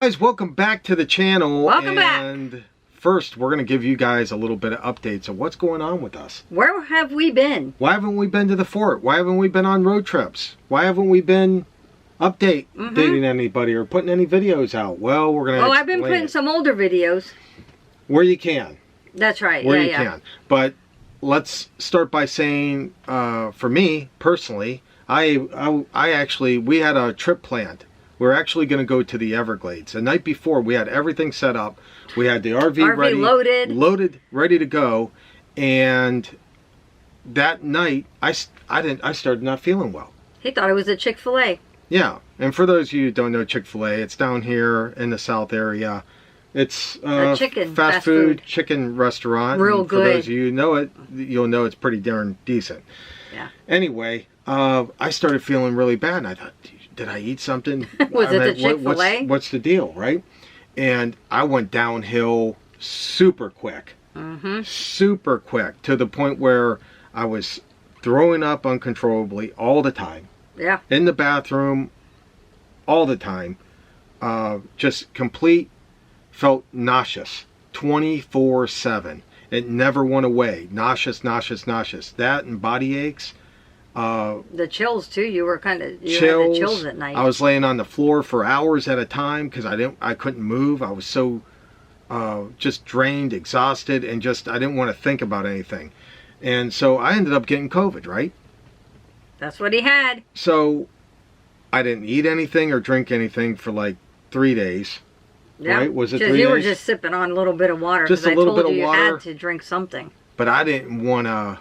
guys, welcome back to the channel. Welcome back. And first, we're going to give you guys a little bit of updates of what's going on with us. Where have we been? Why haven't we been to the fort? Why haven't we been on road trips? Why haven't we been dating anybody or putting any videos out? Well, we're going to I've been putting some older videos. Where you can. That's right. Where you can. But let's start by saying, for me, personally, I actually, we had a trip planned. We're actually going to go to the Everglades. The night before, we had everything set up. We had the RV ready, loaded, ready to go. And that night, I started not feeling well. He thought it was a Chick-fil-A. Yeah, and for those of you who don't know Chick-fil-A, it's down here in the South area. It's a fast food chicken restaurant. Real good. For those of you who know it, you'll know it's pretty darn decent. Yeah. Anyway, I started feeling really bad, and I thought, did I eat something? Was it the Chick-fil-A? What's the deal, right? And I went downhill super quick. Super quick, to the point where I was throwing up uncontrollably all the time. Yeah. In the bathroom all the time. Just complete, felt nauseous 24/7. It never went away. Nauseous, nauseous, nauseous. That and body aches. The chills too. You were kind of chills. had the chills at night. I was laying on the floor for hours at a time because I couldn't move. I was so just drained, exhausted, and I didn't want to think about anything. And so I ended up getting COVID, right? That's what he had. So I didn't eat anything or drink anything for like 3 days. Yeah. Right? Was it 3 days? You were just sipping on a little bit of water. Just a little bit of water. You had to drink something. But I didn't want to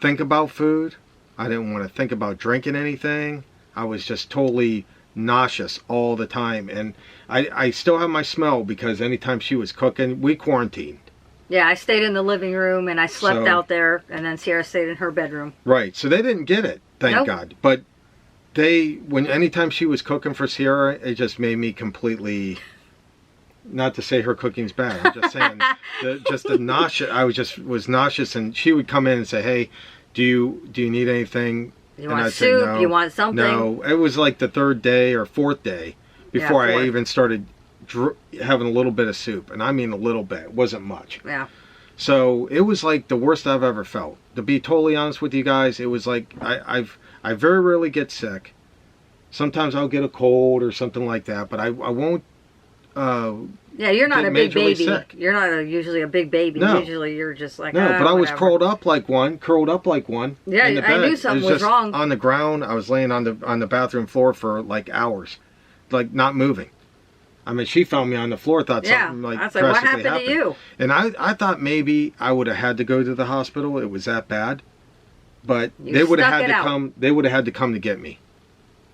think about food. I didn't want to think about drinking anything. I was just totally nauseous all the time. And I still have my smell because anytime she was cooking, we quarantined. Yeah, I stayed in the living room and I slept out there, and then Sierra stayed in her bedroom. Right, so they didn't get it, thank God. But anytime she was cooking for Sierra, it just made me completely, not to say her cooking's bad, I'm just saying, the nausea, I was nauseous, and she would come in and say, hey, do you need anything? You want soup? Say, no, you want something? No, it was like the third day or fourth day before I even started having a little bit of soup, and I mean a little bit. It wasn't much. Yeah. So it was like the worst I've ever felt. To be totally honest with you guys, it was like I very rarely get sick. Sometimes I'll get a cold or something like that, but I won't. Yeah, you're not a big baby. Sick. You're not usually a big baby. No. Usually you're just like, no. But I was whatever. curled up like one. Yeah, in the bed. I knew something was wrong. On the ground, I was laying on the bathroom floor for like hours, like not moving. I mean, she found me on the floor, thought something like I was like, what happened to you? And I thought maybe I would have had to go to the hospital. It was that bad. But they would have had to come. They would have had to come to get me.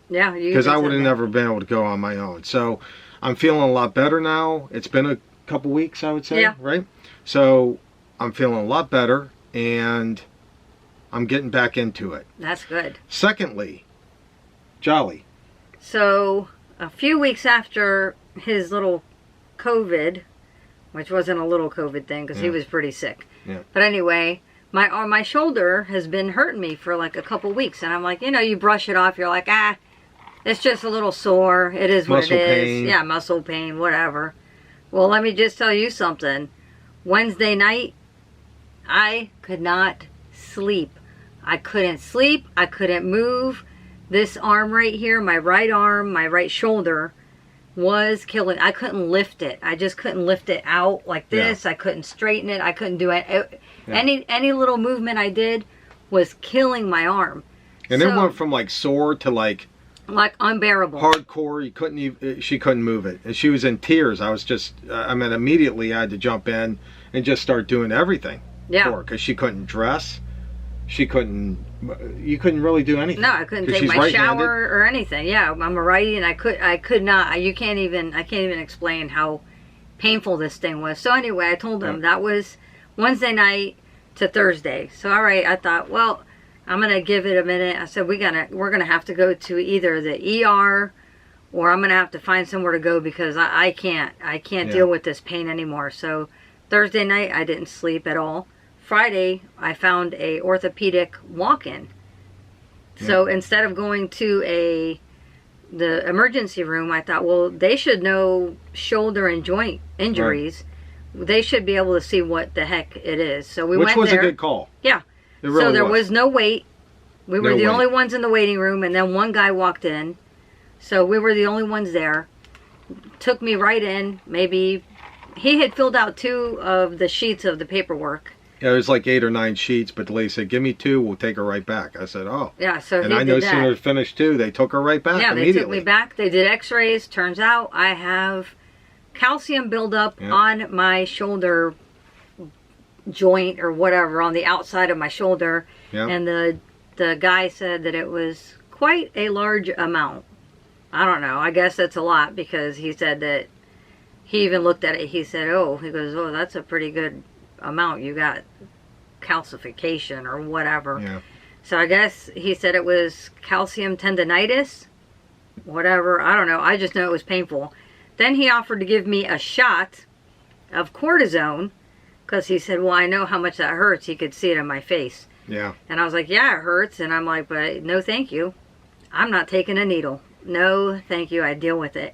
Yeah, because I would have never been able to go on my own. So I'm feeling a lot better now. It's been a couple weeks, I would say, right? So I'm feeling a lot better, and I'm getting back into it. That's good. Secondly, Jolly. So a few weeks after his little COVID, which wasn't a little COVID thing because he was pretty sick. Yeah. But anyway, my shoulder has been hurting me for like a couple weeks, and I'm like, you brush it off. You're like, it's just a little sore. It is what it is. Pain. Yeah, muscle pain, whatever. Well, let me just tell you something. Wednesday night, I could not sleep. I couldn't sleep. I couldn't move. This arm right here, my right arm, my right shoulder, was killing. I couldn't lift it. I just couldn't lift it out like this. I couldn't straighten it. I couldn't do it. Any little movement I did was killing my arm. And it went from like sore to like unbearable. Hardcore. You couldn't even. She couldn't move it, and she was in tears. I was just. I mean, immediately I had to jump in and just start doing everything. For her, because she couldn't dress. She couldn't. You couldn't really do anything. No, I couldn't take my shower or anything. Yeah, I'm a righty, and I could not. I can't even explain how painful this thing was. So anyway, I told him that was Wednesday night to Thursday. So all right, I thought, well, I'm gonna give it a minute. I said we're gonna have to go to either the ER, or I'm gonna have to find somewhere to go because I can't deal with this pain anymore. So Thursday night I didn't sleep at all. Friday, I found a orthopedic walk-in. So instead of going to a the emergency room, I thought, well, they should know shoulder and joint injuries. Right. They should be able to see what the heck it is. So we went there. Which was a good call. Yeah. Really so there was no wait. We were the wait. only ones in the waiting room, and then one guy walked in. So we were the only ones there. Took me right in. Maybe he had filled out 2 of the sheets of the paperwork. Yeah, there's like 8 or 9 sheets, but the lady said, "Give me 2, we'll take her right back." I said, "Oh." Yeah, so and I no sooner finished 2, they took her right back. Yeah, immediately. They took me back. They did X-rays. Turns out I have calcium buildup on my shoulder joint or whatever on the outside of my shoulder, and the guy said that it was quite a large amount. I don't know. I guess that's a lot because he said that he even looked at it. He said, he goes, "Oh, that's a pretty good amount. You got calcification or whatever." Yeah. So I guess he said it was calcium tendonitis, whatever. I don't know. I just know it was painful. Then he offered to give me a shot of cortisone because he said, "Well, I know how much that hurts." He could see it in my face. Yeah. And I was like, "Yeah, it hurts." And I'm like, "But no, thank you. I'm not taking a needle. No, thank you. I deal with it."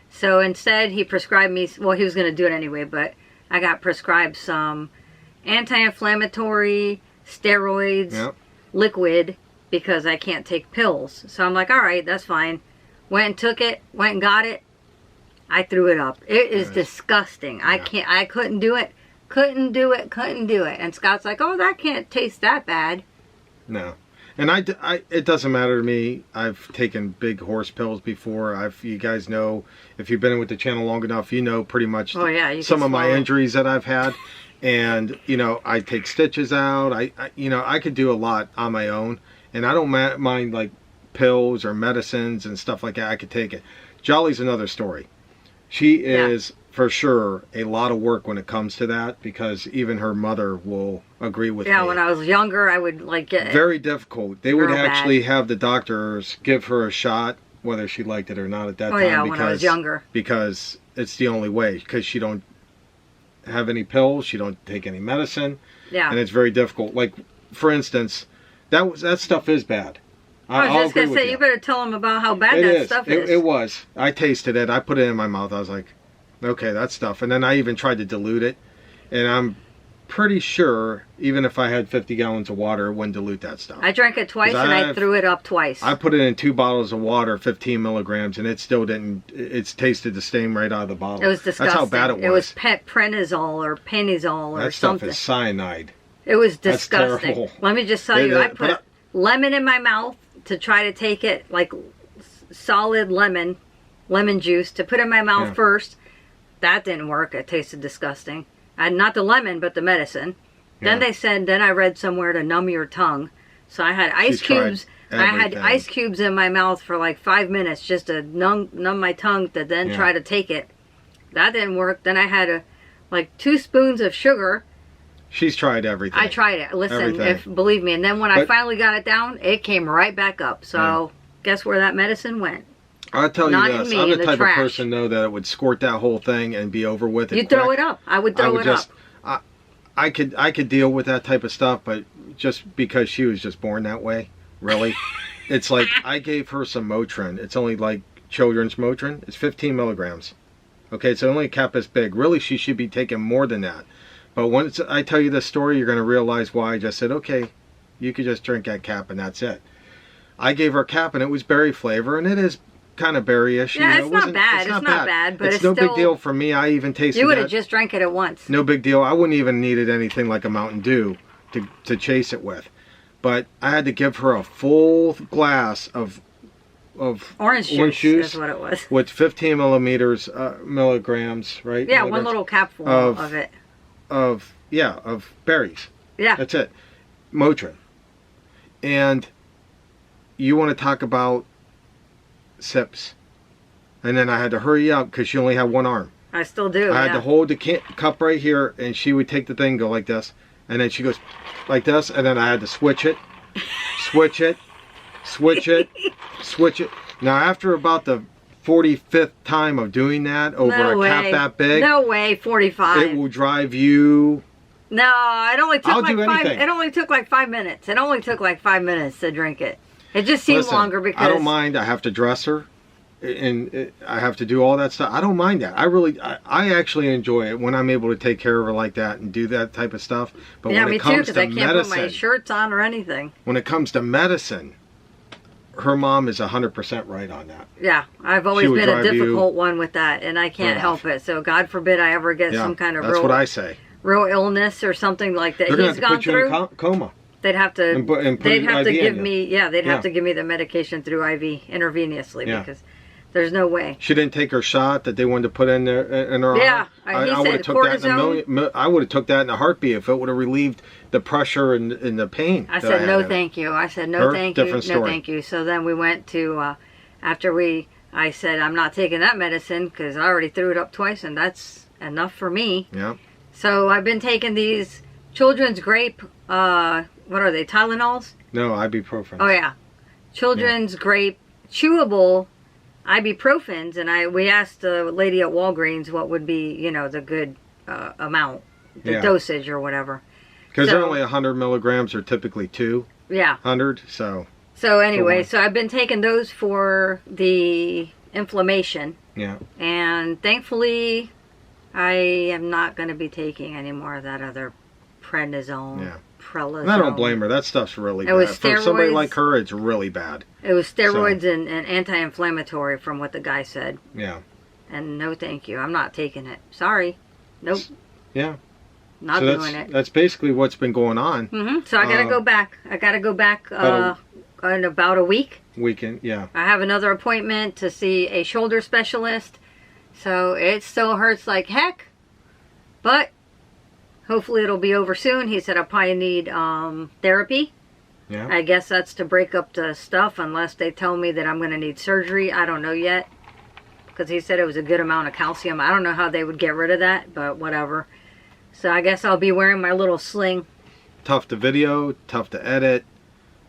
So instead, he prescribed me, well, he was going to do it anyway, but I got prescribed some anti-inflammatory steroids, liquid, because I can't take pills. So I'm like, all right, that's fine. Went and took it, went and got it. I threw it up. It is disgusting. Yeah. I couldn't do it. Couldn't do it. And Scott's like, "Oh, that can't taste that bad." No. And it doesn't matter to me. I've taken big horse pills before. You guys know, if you've been with the channel long enough, you know pretty much some of my injuries that I've had. And, I take stitches out. I could do a lot on my own. And I don't mind, like, pills or medicines and stuff like that. I could take it. Jolly's another story. She is, for sure, a lot of work when it comes to that, because even her mother will agree with me. Yeah, when I was younger, I would get very difficult. They would actually have the doctors give her a shot, whether she liked it or not at that time. Yeah, when I was younger. Because it's the only way. Because she don't have any pills, she don't take any medicine. Yeah. And it's very difficult. Like, for instance, that stuff is bad. I was just going to say, you better tell them about how bad that stuff is. It was. I tasted it. I put it in my mouth. I was like, okay, that stuff. And then I even tried to dilute it. And I'm pretty sure, even if I had 50 gallons of water, it wouldn't dilute that stuff. I drank it twice, and I threw it up twice. I put it in 2 bottles of water, 15 milligrams, and it still didn't. It's tasted the same right out of the bottle. It was disgusting. That's how bad it was. It was prednisol or penizol or something. That stuff is cyanide. It was disgusting. That's terrible. Let me just tell you, I put lemon in my mouth to try to take it, like solid lemon juice, to put in my mouth first. That didn't work. It tasted disgusting. And not the lemon, but the medicine. Then they said, then I read somewhere to numb your tongue. So I had ice cubes. I had ice cubes in my mouth for like 5 minutes just to numb my tongue, to then try to take it. That didn't work. Then I had like 2 spoons of sugar. She's tried everything. I tried it. Listen, believe me. And then when I finally got it down, it came right back up. So guess where that medicine went? I'll tell you this. I'm the type of person, though, that would squirt that whole thing and be over with it. You'd throw it up. I would throw it up. I could deal with that type of stuff, but just because she was just born that way, really. It's like, I gave her some Motrin. It's only like children's Motrin. It's 15 milligrams. Okay, it's only a cap this big. Really, she should be taking more than that. But once I tell you this story, you're going to realize why I just said, okay, you could just drink that cap and that's it. I gave her a cap and it was berry flavor, and it is kind of berryish. Yeah, it's not bad. It's not bad, but it's no big deal for me. I even tasted it. You would have just drank it at once. No big deal. I wouldn't even needed anything like a Mountain Dew to chase it with. But I had to give her a full glass of orange juice. That's what it was. With 15 milligrams, right? Yeah, one little capful of it. Of berries. Yeah. That's it. Motrin. And you want to talk about sips. And then I had to hurry up because she only had one arm. I still do. I had to hold the cup right here, and she would take the thing, go like this, and then she goes like this, and then I had to switch it. Now, after about the 45th time of doing that over a cap that big, no way, 45. It will drive you. No, it only took It only took like 5 minutes. It only took like 5 minutes to drink it. It just seemed longer because I don't mind. I have to dress her. and I have to do all that stuff. I don't mind that. I actually enjoy it when I'm able to take care of her like that and do that type of stuff. But yeah, when me it comes too, because I can't medicine, put my shirts on or anything. When it comes to medicine, her mom is 100% right on that. Yeah, I've always been a difficult one with that, and I can't help it. So God forbid I ever get some kind of real illness or something like that. They're going to have to put you in a coma. They'd have to. They'd have to give me. Yeah, they'd have to give me the medication through IV intravenously because there's no way. She didn't take her shot that they wanted to put in there in her arm. I would have took that I would have took that in a heartbeat if it would have relieved the pressure and the pain. I said no, thank you. I said no, thank you. No, thank you. So then we went to I said I'm not taking that medicine because I already threw it up twice and that's enough for me. Yeah. So I've been taking these children's grape. What are they? Tylenols? No, ibuprofen. Oh yeah, children's grape chewable ibuprofens, and we asked the lady at Walgreens what would be, the good amount, the dosage or whatever. Because they're only 100 milligrams, or typically 200. So anyway, so I've been taking those for the inflammation. Yeah. And thankfully, I am not going to be taking any more of that other prednisone. Yeah. Prelazone. I don't blame her. That stuff's really bad. For somebody like her, it's really bad. It was steroids and anti-inflammatory from what the guy said. Yeah. And no thank you. I'm not taking it. Sorry. Nope. Yeah. Not doing it. That's basically what's been going on. Mm-hmm. So I got to go back. I got to go back in about a week. Weekend, yeah. I have another appointment to see a shoulder specialist. So it still hurts like heck. But hopefully it'll be over soon. He said I'll probably need therapy. Yeah. I guess that's to break up the stuff unless they tell me that I'm going to need surgery. I don't know yet. Because he said it was a good amount of calcium. I don't know how they would get rid of that, but whatever. So I guess I'll be wearing my little sling. Tough to video, tough to edit,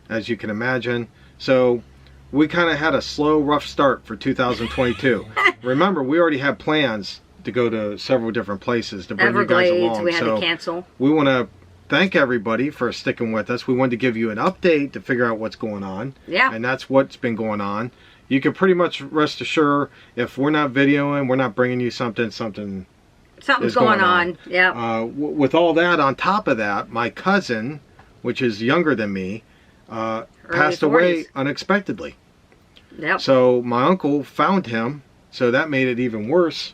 as you can imagine. So we kind of had a slow, rough start for 2022. Remember, we already had plans to go to several different places to bring you guys along. We had to cancel. We want to thank everybody for sticking with us. We wanted to give you an update to figure out what's going on. Yeah. And that's what's been going on. You can pretty much rest assured if we're not videoing, we're not bringing you something's going on. Yeah. With all that, on top of that, my cousin, which is younger than me, passed away unexpectedly. Yep. So my uncle found him, so that made it even worse.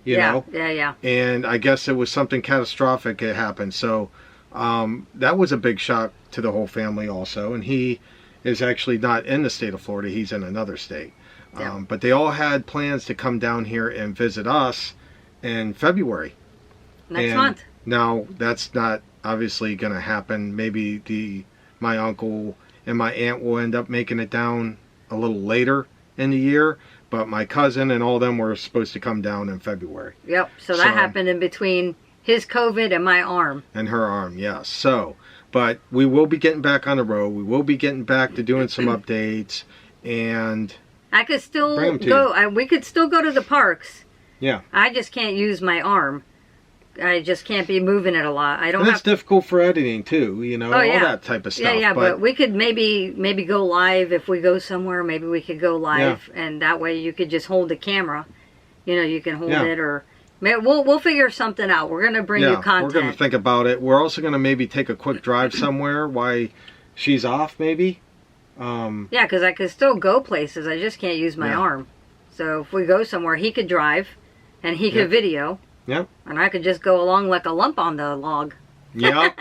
You know? Yeah. And I guess it was something catastrophic that happened. So that was a big shock to the whole family also. And he is actually not in the state of Florida. He's in another state. Yeah. But they all had plans to come down here and visit us in February. Next month. Now, that's not obviously going to happen. Maybe my uncle and my aunt will end up making it down a little later in the year. But my cousin and all them were supposed to come down in February. Yep. So that happened in between his COVID and my arm. And her arm, yes. So, but we will be getting back on the road. We will be getting back to doing some updates. And I could still go. We could still go to the parks. Yeah. I just can't use my arm. I just can't be moving it a lot. I don't. And it's difficult for editing too, all that type of stuff. Yeah, but we could maybe go live if we go somewhere. Maybe we could go live, and that way you could just hold the camera. You can hold it, or we'll figure something out. We're gonna bring you content. We're gonna think about it. We're also gonna maybe take a quick drive somewhere while she's off, maybe. Yeah, because I could still go places. I just can't use my arm. So if we go somewhere, he could drive, and he could video. Yep. And I could just go along like a lump on the log. Yep.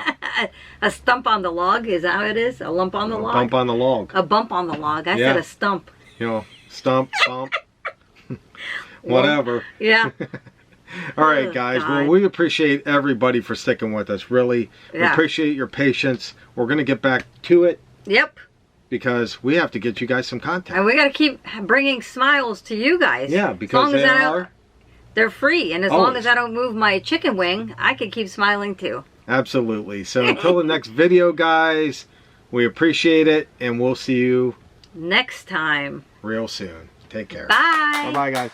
A stump on the log, is that how it is? A lump on the log? A bump on the log. A bump on the log. I said a stump. Stump, bump. Whatever. Yeah. All right, guys. God. Well, we appreciate everybody for sticking with us, really. We appreciate your patience. We're going to get back to it. Yep. Because we have to get you guys some content. And we got to keep bringing smiles to you guys. Yeah, because they're free, and as long as I don't move my chicken wing, I can keep smiling too. Absolutely. So until the next video, guys, we appreciate it, and we'll see you next time. Real soon. Take care. Bye. Bye-bye, guys.